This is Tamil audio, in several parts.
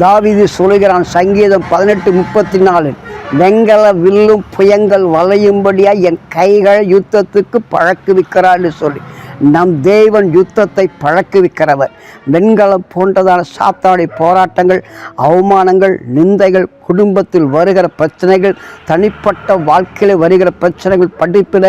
தாவீது சொல்லுகிறான் சங்கீதம் 18:34, வெங்கல வில்லும் புயங்கள் வளையும்படியாக என் கைகள் யுத்தத்துக்கு பழக்குவிக்கிறான்னு சொல்லி. நம் தேவன் யுத்தத்தை பழக்குவிக்கிறவர். வெண்கலம் போன்றதான சாத்தானுடைய போராட்டங்கள், அவமானங்கள், நிந்தைகள், குடும்பத்தில் வருகிற பிரச்சனைகள், தனிப்பட்ட வாழ்க்கையில் வருகிற பிரச்சனைகள், படிப்பில்,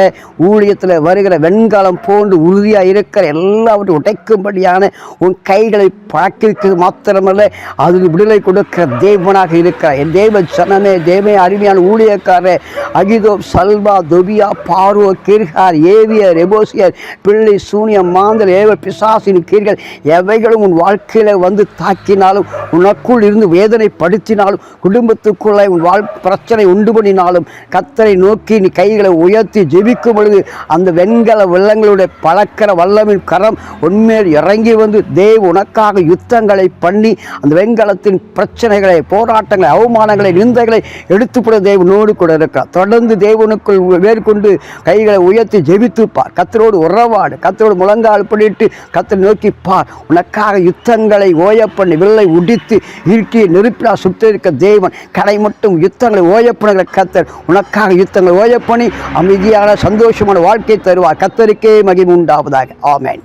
ஊழியத்தில் வருகிற வெண்கலம் போன்று உறுதியாக இருக்கிற எல்லாவற்றையும் உடைக்கும்படியான உன் கைகளை பழக்குவிக்கிறது மாத்திரமல்ல, அதில் விடுதலை கொடுக்கிற தேவனாக இருக்கிறார். என் தேவ ஜனமே, தேவ அருமையான ஊழியக்காரர் அகிதோ, சல்வா, தொபியா, பார்வோ, கிர்கார், ஏவியர், எபோசியர், பிள்ளை, சூனியம், மாந்தல், ஏவர், பிசாசின் கீர்கள் எவைகளும் உன் வாழ்க்கையில் வந்து தாக்கினாலும், உனக்குள் இருந்து வேதனைப்படுத்தினாலும், குடும்பத்துக்குள்ளே உன் பிரச்சனை உண்டு பண்ணினாலும், கர்த்தரை நோக்கி நீ கைகளை உயர்த்தி ஜெபிக்கும் பொழுது அந்த வெண்கல வெள்ளங்களுடைய பழக்கிற வல்லமின் கரம் உன்மேல் இறங்கி வந்து தேவ உனக்காக யுத்தங்களை பண்ணி அந்த வெண்கலத்தின் பிரச்சனைகளை, போராட்டங்களை, அவமானங்களை, நிந்தைகளை எடுத்துப்பட தேவனோடு கூட இருக்கிறார். தொடர்ந்து தேவனுக்குள் மேற்கொண்டு கைகளை உயர்த்தி ஜெபித்துப்பார். கர்த்தரோடு உறவாடு, கர்த்தரோடு முழங்கால் பண்ணிட்டு கர்த்தரை நோக்கி பார். உனக்காக யுத்தங்களை ஓய பண்ணி வில்லை உடித்து இருட்டிய நெருப்பிலா சுற்றிருக்க தேவன் கடை மட்டும் யுத்தங்களை ஓயப்படுகிற கர்த்தர் உனக்காக யுத்தங்களை ஓயப்பண்ணி அமைதியான சந்தோஷமான வாழ்க்கை தருவார். கர்த்தருக்கே மகிமை உண்டாவதாக. ஆமென்.